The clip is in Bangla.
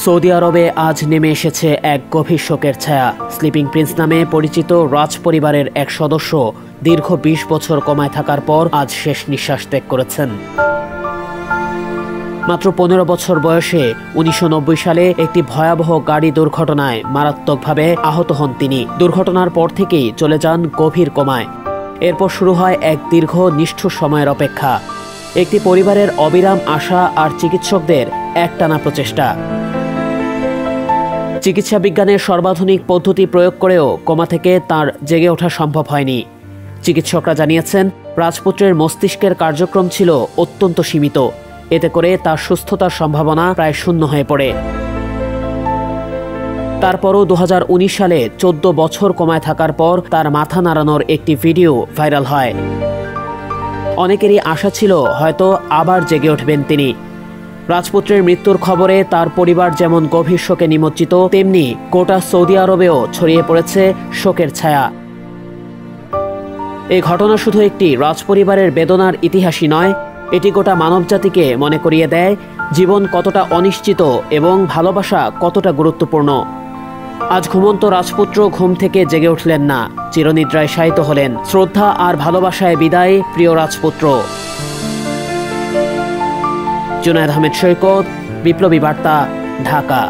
সৌদি আরবে আজ নেমে এসেছে এক গভীর শোকের ছায়া। স্লিপিং প্রিন্স নামে পরিচিত রাজ পরিবারের এক সদস্য দীর্ঘ ২০ বছর কোমায় থাকার পর আজ শেষ নিঃশ্বাস ত্যাগ করেছেন। মাত্র ১৫ বছর বয়সে ১৯৯০ সালে একটি ভয়াবহ গাড়ি দুর্ঘটনায় মারাত্মকভাবে আহত হন তিনি। দুর্ঘটনার পর থেকেই চলে যান গভীর কোমায়। এরপর শুরু হয় এক দীর্ঘ নিষ্ঠুর সময়ের অপেক্ষা, একটি পরিবারের অবিরাম আশা আর চিকিৎসকদের একটানা প্রচেষ্টা। চিকিৎসা বিজ্ঞানের সর্বাধুনিক পদ্ধতি প্রয়োগ করেও কোমা থেকে তার জেগে ওঠা সম্ভব হয়নি। চিকিৎসকরা জানিয়েছেন, রাজপুত্রের মস্তিষ্কের কার্যক্রম ছিল অত্যন্ত সীমিত। এতে করে তার সুস্থতার সম্ভাবনা প্রায় শূন্য হয়ে পড়ে। তারপরও ২০১৯ সালে ১৪ বছর কোমায় থাকার পর তার মাথা নাড়ানোর একটি ভিডিও ভাইরাল হয়। অনেকেরই আশা ছিল হয়তো আবার জেগে উঠবেন তিনি। রাজপুত্রের মৃত্যুর খবরে তার পরিবার যেমন গভীর শোকে নিমজ্জিত, তেমনি গোটা সৌদি আরবেও ছড়িয়ে পড়েছে শোকের ছায়া। এই ঘটনা শুধু একটি রাজপরিবারের বেদনার ইতিহাসই নয়, এটি গোটা মানবজাতিকে মনে করিয়ে দেয় জীবন কতটা অনিশ্চিত এবং ভালোবাসা কতটা গুরুত্বপূর্ণ। আজ ঘুমন্ত রাজপুত্র ঘুম থেকে জেগে উঠলেন না, চিরনিদ্রায় শায়িত হলেন। শ্রদ্ধা আর ভালোবাসায় বিদায় প্রিয় রাজপুত্র। জুনায়েদ আহমেদ সৈকত, বিপ্লবী বার্তা, ঢাকা।